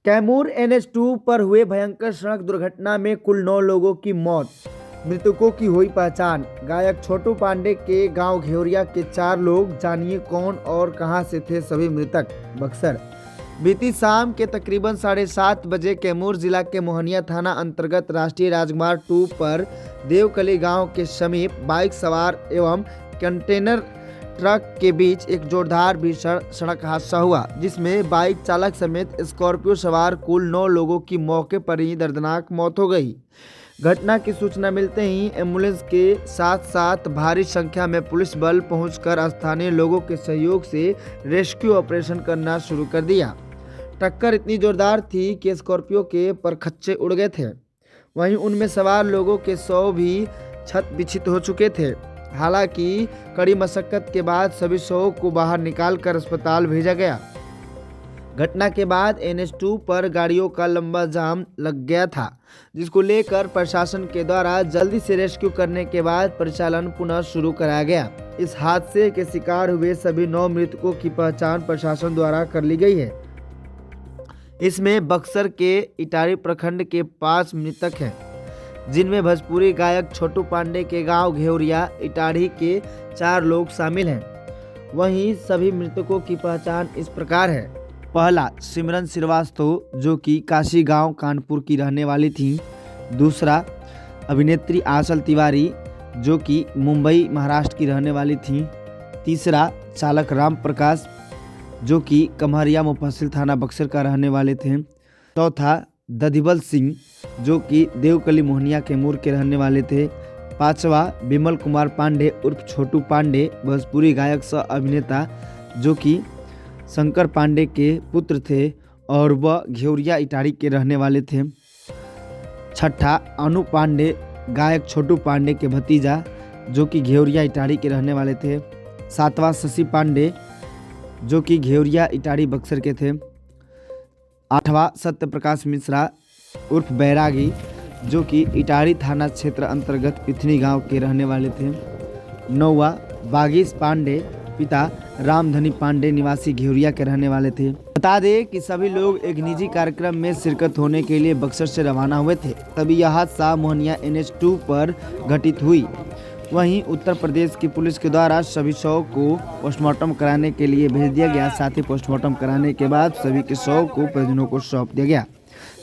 Kaimur NH2 पर हुए भयंकर सड़क दुर्घटना में कुल 9 लोगों की मौत। मृतकों की हुई पहचान। गायक छोटू पांडे के गांव घेवरिया के 4 लोग, जानिए कौन और कहां से थे सभी मृतक। बक्सर। बीती शाम के तकरीबन 7:30 बजे कैमूर जिला के मोहनिया थाना अंतर्गत राष्ट्रीय राजमार्ग 2 पर देवकली गांव के समीप बाइक सवार एवं कंटेनर ट्रक के बीच एक जोरदार भीषण सड़क हादसा हुआ, जिसमें बाइक चालक समेत स्कॉर्पियो सवार कुल 9 लोगों की मौके पर ही दर्दनाक मौत हो गई। घटना की सूचना मिलते ही एम्बुलेंस के साथ साथ भारी संख्या में पुलिस बल पहुंचकर स्थानीय लोगों के सहयोग से रेस्क्यू ऑपरेशन करना शुरू कर दिया। टक्कर इतनी जोरदार थी कि स्कॉर्पियो के परखच्चे उड़ गए थे। वहीं उनमें सवार लोगों के 100 भी छत विक्षिप्त हो चुके थे। हालांकि कड़ी मशक्कत के बाद सभी 100 को बाहर निकालकर अस्पताल भेजा गया। घटना के बाद NH2 पर गाड़ियों का लंबा जाम लग गया था, जिसको लेकर प्रशासन के द्वारा जल्दी से रेस्क्यू करने के बाद परिचालन पुनः शुरू कराया गया। इस हादसे के शिकार हुए सभी 9 मृतकों की पहचान प्रशासन द्वारा कर ली गई है। इसमें बक्सर के इटारी प्रखंड के 5 मृतक हैं, जिनमें भोजपुरी गायक छोटू पांडे के गांव घेवरिया इटाढ़ी के 4 लोग शामिल हैं। वहीं सभी मृतकों की पहचान इस प्रकार है। पहला, सिमरन श्रीवास्तव, जो कि काशी गांव कानपुर की रहने वाली थी। दूसरा, अभिनेत्री आंचल तिवारी, जो कि मुंबई महाराष्ट्र की रहने वाली थी। तीसरा, चालक राम प्रकाश, जो कि कमहरिया मुफस्सिल थाना बक्सर का रहने वाले थे। चौथा, दधिबल सिंह, जो कि देवकली मोहनिया कैमूर के रहने वाले थे। पांचवा, विमल कुमार पांडे उर्फ छोटू पांडे, भोजपुरी गायक सह अभिनेता, जो कि शंकर पांडे के पुत्र थे और वह घेवरिया इटाड़ी के रहने वाले थे। छठा, अनु पांडे, गायक छोटू पांडे के भतीजा, जो कि घेवरिया इटाड़ी के रहने वाले थे। सातवां, शशि पांडे, जो कि घेवरिया इटाड़ी बक्सर के थे। आठवां, सत्य प्रकाश मिश्रा उर्फ बैरागी, जो कि इटाड़ी थाना क्षेत्र अंतर्गत पिथनी गांव के रहने वाले थे। नौवां, बागीश पांडे, पिता रामधनी पांडे, निवासी घेवरिया के रहने वाले थे। बता दें कि सभी लोग एक निजी कार्यक्रम में शिरकत होने के लिए बक्सर से रवाना हुए थे। तभी यह हादसा मोहनिया NH2 पर घटित हुई। वहीं उत्तर प्रदेश की पुलिस के द्वारा सभी शव को पोस्टमार्टम कराने के लिए भेज दिया गया। साथ ही पोस्टमार्टम कराने के बाद सभी के शव को परिजनों को सौंप दिया गया,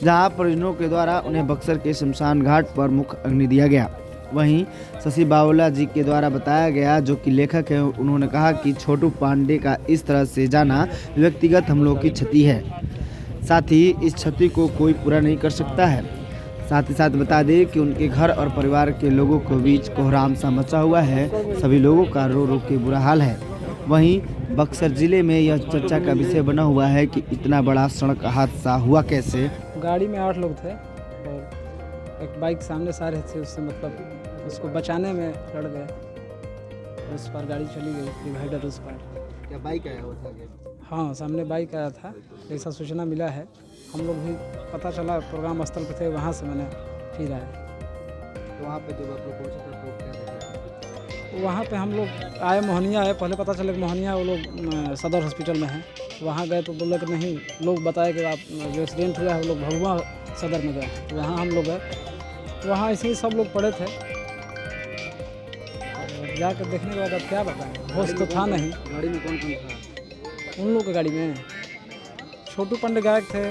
जहां परिजनों के द्वारा उन्हें बक्सर के शमशान घाट पर मुख्य अग्नि दिया गया। वहीं शशि बावला जी के द्वारा बताया गया, जो कि लेखक है, उन्होंने कहा कि छोटू पांडे का इस तरह से जाना व्यक्तिगत हम लोग की क्षति है। साथ ही इस क्षति को कोई पूरा नहीं कर सकता है। साथ ही साथ बता दें कि उनके घर और परिवार के लोगों के बीच कोहराम सा मचा हुआ है। सभी लोगों का रो रो के बुरा हाल है। वहीं बक्सर जिले में यह चर्चा का विषय बना हुआ है कि इतना बड़ा सड़क हादसा हुआ कैसे। गाड़ी में 8 लोग थे और एक बाइक सामने से आ रहे थे, उससे मतलब उसको बचाने में लड़ गए। उस पर गाड़ी चली गई, डिवाइडर उस पर। क्या बाइक आया हुआ था? हाँ, सामने बाइक आया था, ऐसा सूचना मिला है। हम लोग भी पता चला प्रोग्राम स्थल पर थे, वहाँ से मैंने फिर आए। तो वहाँ पे जब आप लोग पहुँचे तो क्या देखा? वहाँ पे हम लोग आए, मोहनिया आए। पहले पता चला कि मोहनिया वो लोग सदर हॉस्पिटल में हैं। वहाँ गए तो बोले कि नहीं, लोग बताए कि आप जो एक्सीडेंट हुआ है वो लोग भगवा सदर में गए। तो वहाँ हम लोग गए, वहाँ ऐसे ही सब लोग पड़े थे। जाकर देखने के बाद अब क्या बताएं, होश तो था नहीं। गाड़ी में कौन था? उन लोग की गाड़ी में छोटू पांडे गायक थे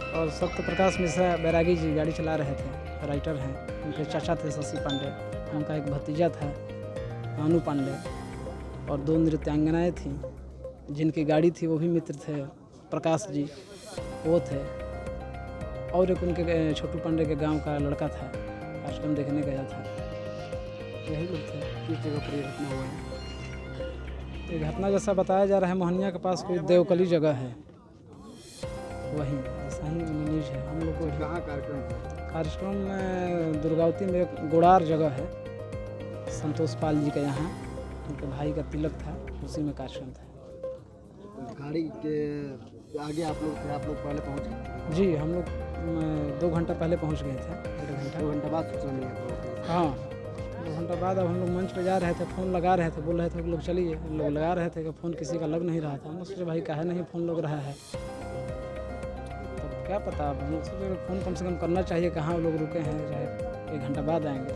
और सत्य प्रकाश मिश्रा बैरागी जी गाड़ी चला रहे थे, राइटर हैं। उनके चाचा थे शशि पांडे, उनका एक भतीजा था अनु पांडे, और 2 नृत्यांगनाएँ थीं जिनकी गाड़ी थी, वो भी मित्र थे। प्रकाश जी वो थे, और एक उनके छोटू पांडे के गांव का लड़का था, कार्यक्रम देखने गया था। यही लोग थे। किस जगह पर ये घटना हुआ है? ये घटना जैसा बताया जा रहा है, मोहनिया के पास कोई देवकली जगह है, वहीं ऐसा ही न्यूज है। हम लोग को कहाँ कार्यक्रम में दुर्गावती में एक गोड़ार जगह है, संतोष पाल जी के यहाँ, उनके भाई का तिलक था, उसी में कार्यक्रम था। गाड़ी के आगे आप लोग पहले पहुँच गए? जी, हम लोग 2 घंटा पहले पहुँच गए थे। 2 घंटा बाद सूचना मिली? हाँ, 2 घंटा बाद। अब हम लोग मंच पे जा रहे थे, फ़ोन लगा रहे थे, बोल रहे थे कि लोग चलिए। लोग लगा रहे थे कि फ़ोन किसी का लग नहीं रहा था। हम सोचे भाई काहे नहीं फ़ोन लग रहा है। तब क्या पता, अब हम सोचे फ़ोन कम से कम करना चाहिए कहाँ वो लोग रुके हैं, चाहे 1 घंटा बाद आएंगे।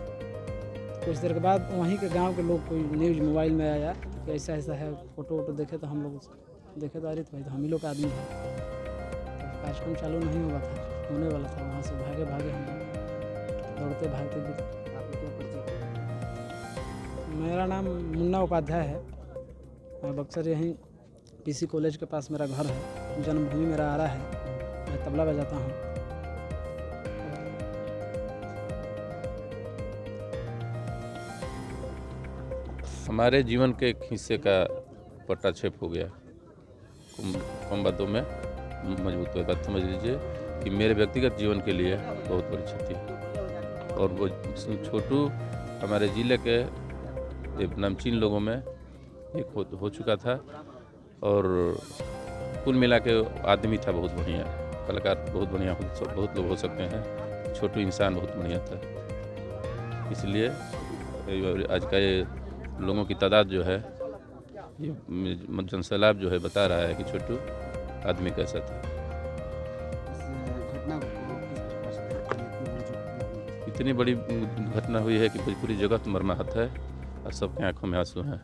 कुछ देर के बाद वहीं के गांव के लोग कोई न्यूज़ मोबाइल में आया कि ऐसा ऐसा है, फ़ोटो वोटो देखे तो हम लोग देखे तो अरे तो भाई तो हम ही लोग का आदमी है। तो कार्यक्रम चालू नहीं हुआ था, होने वाला था, वहाँ से भागे भागे हम दौड़ते भागते भी। मेरा नाम मुन्ना उपाध्याय है। मैं बक्सर यहीं पीसी कॉलेज के पास मेरा घर है, जन्मभूमि मेरा आरा है। मैं तबला बजाता हूँ। हमारे जीवन के एक हिस्से का पट्टाक्षेप हो गया। कम बातों में मजबूत बात समझ लीजिए कि मेरे व्यक्तिगत जीवन के लिए बहुत बड़ी क्षति है। और वो छोटू हमारे ज़िले के एक नामचीन लोगों में एक हो चुका था, और कुल मिला के आदमी था बहुत बढ़िया, कलाकार बहुत बढ़िया, बहुत लोग हो सकते हैं, छोटू इंसान बहुत बढ़िया था। इसलिए आज का ये लोगों की तादाद जो है, ये जनसैलाब जो है बता रहा है कि छोटू आदमी कैसा था। इतनी बड़ी घटना हुई है कि पूरी जगत मर्माहत है और सबके आंखों में आंसू हैं।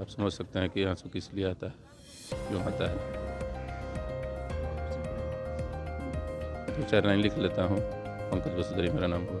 आप समझ सकते हैं कि आंसू किस लिए आता है, क्यों आता है। 2-4 लाइन लिख लेता हूँ। पंकज वसुधरी मेरा नाम हुआ।